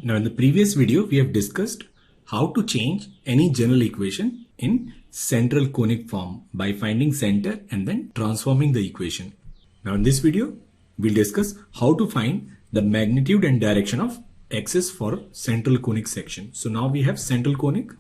Now in the previous video, we have discussed how to change any general equation in central conic form by finding center and then transforming the equation. Now in this video, we'll discuss how to find the magnitude and direction of axis for central conic section. So now we have central conic.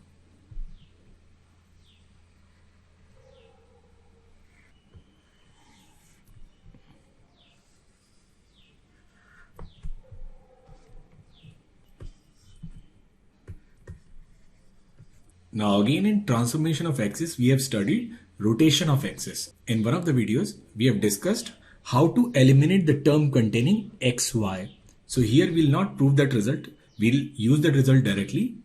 Now again in transformation of axis, we have studied rotation of axis. In one of the videos, we have discussed how to eliminate the term containing xy. So here we'll not prove that result. We'll use that result directly.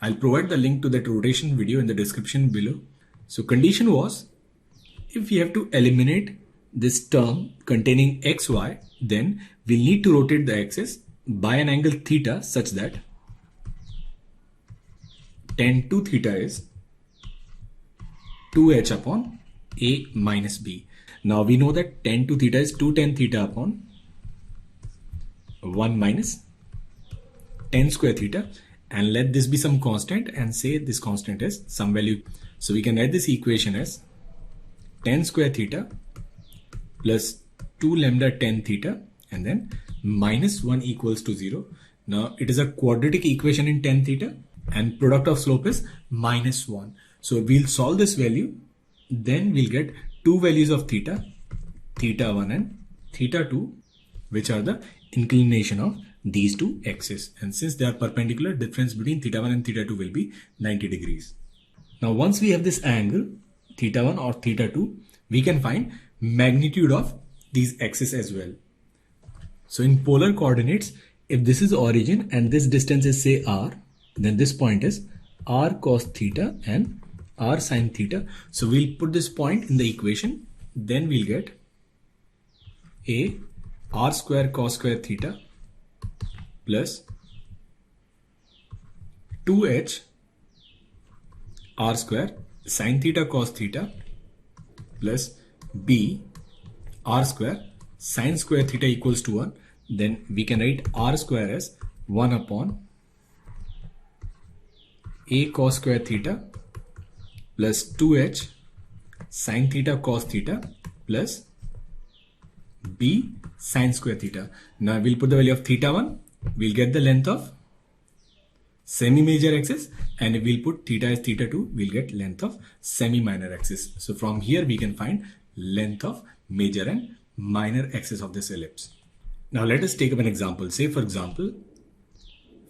I'll provide the link to that rotation video in the description below. So condition was, if we have to eliminate this term containing xy, then we'll need to rotate the axis by an angle theta such that tan 2 theta is 2h upon a minus b. Now we know that tan 2 theta is 2 tan theta upon 1 minus tan square theta, and let this be some constant and say this constant is some value. So we can write this equation as tan square theta plus 2 lambda tan theta and then minus 1 equals to 0. Now it is a quadratic equation in tan theta and product of slope is minus 1. So we'll solve this value, then we'll get two values of theta, theta 1 and theta 2, which are the inclination of these two axes. And since they are perpendicular, difference between theta 1 and theta 2 will be 90 degrees. Now once we have this angle, theta 1 or theta 2, we can find magnitude of these axes as well. So in polar coordinates, if this is origin and this distance is say r, then this point is r cos theta and r sin theta. So we'll put this point in the equation, then we'll get a r square cos square theta plus 2h r square sin theta cos theta plus b r square sin square theta equals to 1. Then we can write r square as 1 upon a cos square theta plus 2h sin theta cos theta plus b sin square theta. Now we'll put the value of theta 1, we'll get the length of semi-major axis, and if we'll put theta as theta 2, we'll get length of semi-minor axis. So from here we can find length of major and minor axis of this ellipse. Now let us take up an example. Say for example,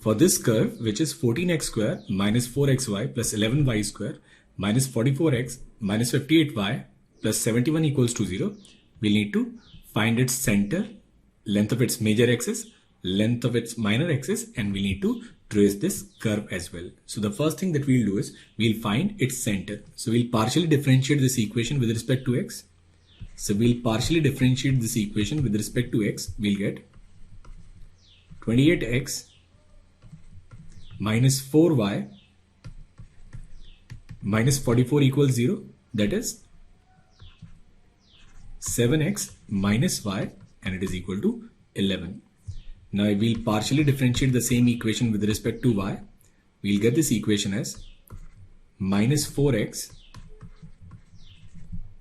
for this curve, which is 14x square minus 4xy plus 11y square minus 44x minus 58y plus 71 equals to 0, we'll need to find its center, length of its major axis, length of its minor axis, and we need to trace this curve as well. So the first thing that we'll do is we'll find its center. So we'll partially differentiate this equation with respect to x. So we'll partially differentiate this equation with respect to x. We'll get 28x minus 4y minus 44 equals 0. That is 7x minus y, and it is equal to 11. Now we'll partially differentiate the same equation with respect to y. We'll get this equation as minus 4x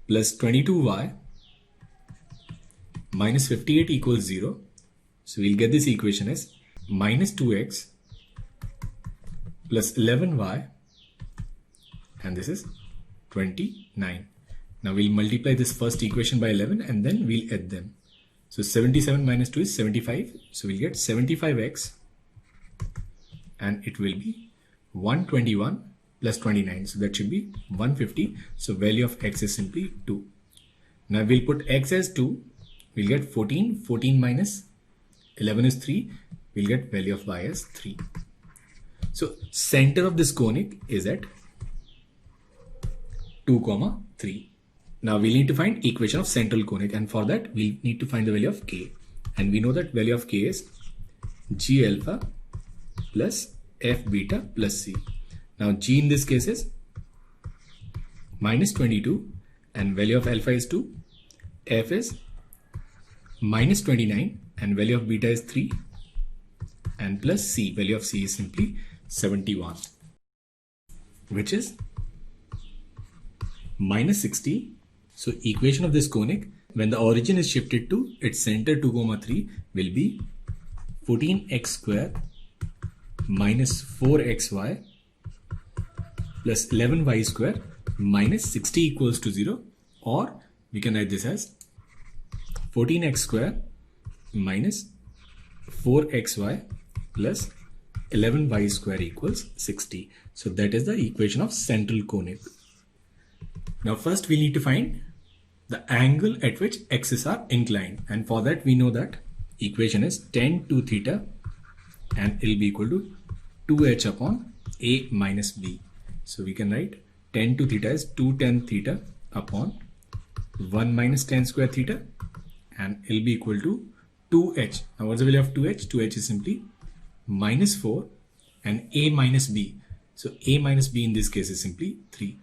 plus 22y minus 58 equals 0. So we'll get this equation as minus 2x plus 11y, and this is 29. Now we'll multiply this first equation by 11 and then we'll add them. So 77 minus 2 is 75. So we'll get 75x and it will be 121 plus 29. So that should be 150. So value of x is simply 2. Now we'll put x as 2. We'll get 14. 14 minus 11 is 3. We'll get value of y as 3. So center of this conic is at 2, 3. Now we need to find equation of central conic, and for that we need to find the value of k, and we know that value of k is g alpha plus f beta plus c. Now g in this case is minus 22 and value of alpha is 2, f is minus 29 and value of beta is 3, and plus c. Value of c is simply 71, which is minus 60. So equation of this conic, when the origin is shifted to its center 2, 3, will be 14x square minus 4xy plus 11y square minus 60 equals to 0, or we can write this as 14x square minus 4xy plus 11y square equals 60. So that is the equation of central conic. Now first we need to find the angle at which axes are inclined, and for that we know that equation is tan 2 theta and it will be equal to 2h upon a minus b. So we can write tan 2 theta is 2 tan theta upon 1 minus tan square theta, and it will be equal to 2h. Now what's the value of 2h? 2h is simply minus 4 and a minus b. So a minus b in this case is simply 3.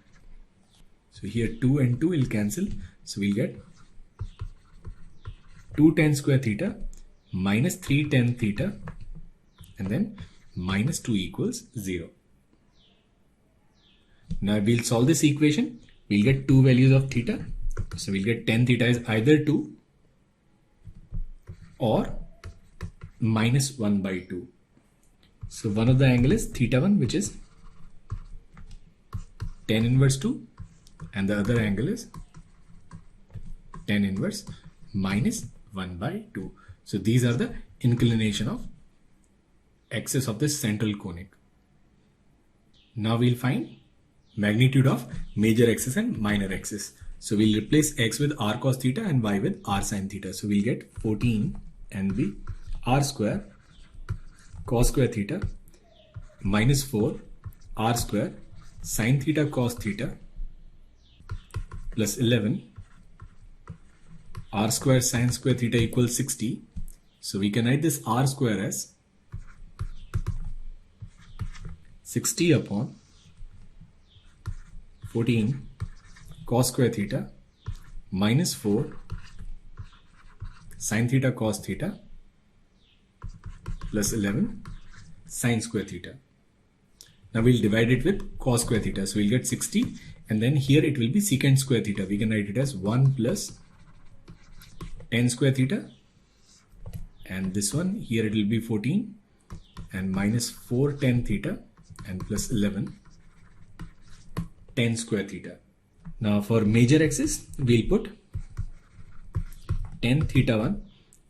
So here 2 and 2 will cancel. So we'll get 2 tan square theta minus 3 tan theta, and then minus 2 equals 0. Now we'll solve this equation. We'll get two values of theta. So we'll get tan theta is either 2 or minus 1 by 2. So one of the angle is theta 1, which is tan inverse 2, and the other angle is tan inverse minus 1 by 2. So these are the inclination of axis of this central conic. Now we'll find magnitude of major axis and minor axis. So we'll replace x with r cos theta and y with r sin theta. So we'll get 14 and be r square cos square theta minus 4 r square sin theta cos theta plus 11 r square sin square theta equals 60. So we can write this r square as 60 upon 14 cos square theta minus 4 sin theta cos theta plus 11 sin square theta. Now we'll divide it with cos square theta. So we'll get 60, and then here it will be secant square theta. We can write it as 1 plus tan square theta, and this one here it will be 14 and minus 4 tan theta and plus 11 tan square theta. Now for major axis we'll put tan theta 1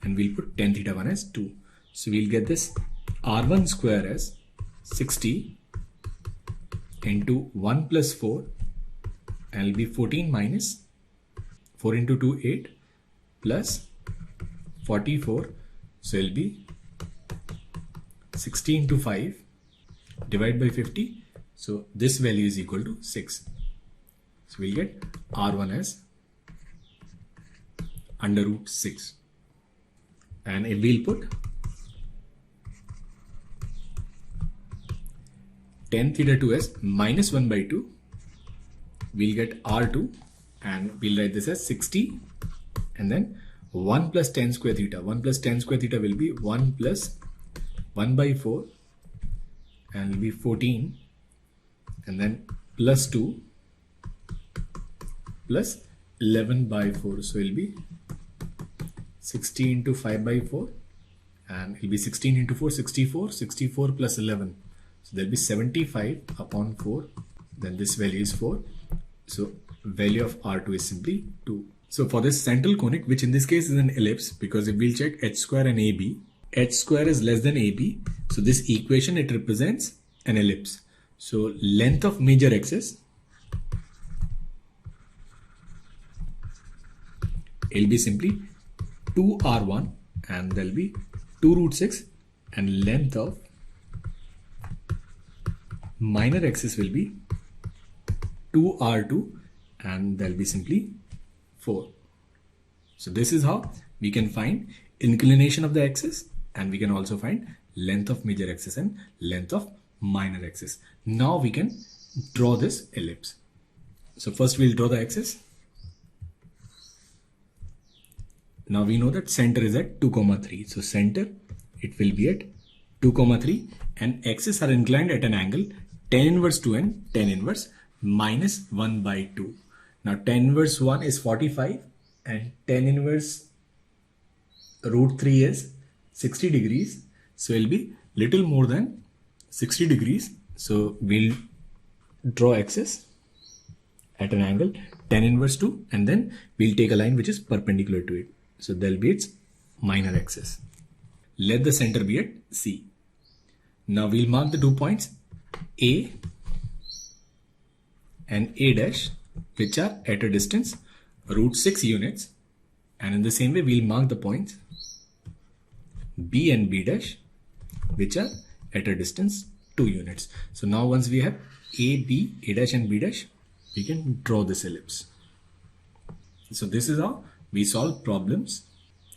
and we'll put tan theta 1 as 2. So we'll get this r1 square as 60 into 1 plus 4, and it'll be 14 minus 4 into 2 8 plus 44. So it'll be 60 into 5 divided by 50. So this value is equal to 6. So we'll get r1 as under root 6. And if we'll put tan theta 2 as minus 1 by 2, we'll get r2, and we'll write this as 60, and then 1 plus tan square theta. 1 plus tan square theta will be 1 plus 1 by 4, and will be 14, and then plus 2 plus 11 by 4. So it will be 60 into 5 by 4, and it will be 16 into 4, 64, 64 plus 11. So there will be 75 upon 4, then this value is 4. So value of R2 is simply 2. So for this central conic, which in this case is an ellipse, because if we'll check h square and AB, h square is less than AB. So this equation, it represents an ellipse. So length of major axis, it will be simply 2r1, and there will be 2 root 6, and length of minor axis will be 2r2, and there will be simply 4. So this is how we can find inclination of the axis, and we can also find length of major axis and length of minor axis. Now we can draw this ellipse. So first we'll draw the axis. Now we know that center is at 2, 3. So center, it will be at 2, 3, and axes are inclined at an angle tan inverse 2 and tan inverse minus 1 by 2. Now tan inverse 1 is 45 and tan inverse root 3 is 60 degrees. So it will be little more than 60 degrees. So we'll draw axis at an angle tan inverse 2 and then we'll take a line which is perpendicular to it. So there'll be its minor axis. Let the center be at C. Now we'll mark the 2 points A and A dash, which are at a distance root 6 units, and in the same way we'll mark the points B and B dash, which are at a distance 2 units. So now once we have A, B, A dash and B dash, we can draw this ellipse. So this is how we solve problems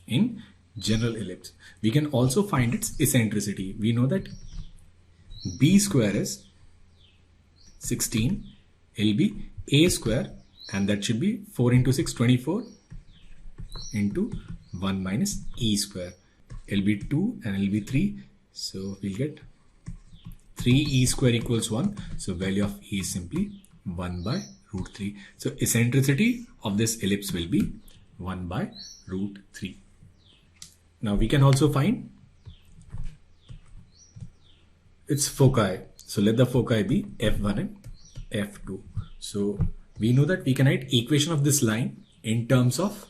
in general ellipse. We can also find its eccentricity. We know that B square is 16, it'll be A square, and that should be 4 into 6, 24 into 1 minus E square. It'll be 2 and it'll be 3. So we'll get 3E square equals 1. So value of E is simply 1 by root 3. So eccentricity of this ellipse will be 1 by root 3. Now we can also find its foci. So let the foci be F1 and F2. So we know that we can write equation of this line in terms of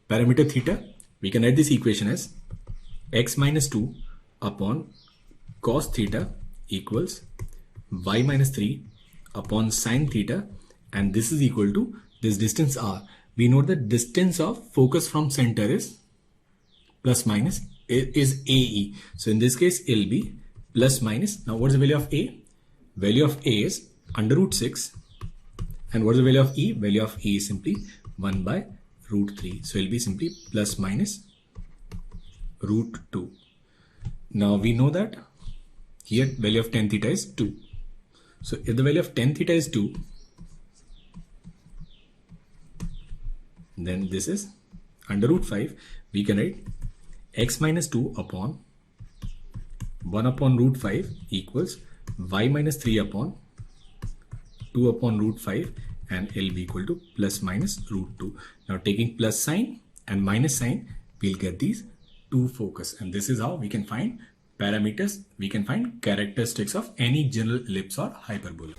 parameter theta. We can write this equation as x minus 2 upon cos theta equals y minus 3 upon sine theta, and this is equal to this distance r. We know that distance of focus from center is plus minus is AE. So in this case it'll be plus minus. Now what's the value of A? Value of A is under root 6, and what's the value of E? Value of E is simply 1 by root 3. So it'll be simply plus minus root 2. Now we know that here value of tan theta is 2. So if the value of tan theta is 2, then this is under root 5. We can write x minus 2 upon 1 upon root 5 equals y minus 3 upon 2 upon root 5, and L be equal to plus minus root 2. Now taking plus sign and minus sign, we'll get these two focus, and this is how we can find parameters, we can find characteristics of any general ellipse or hyperbola.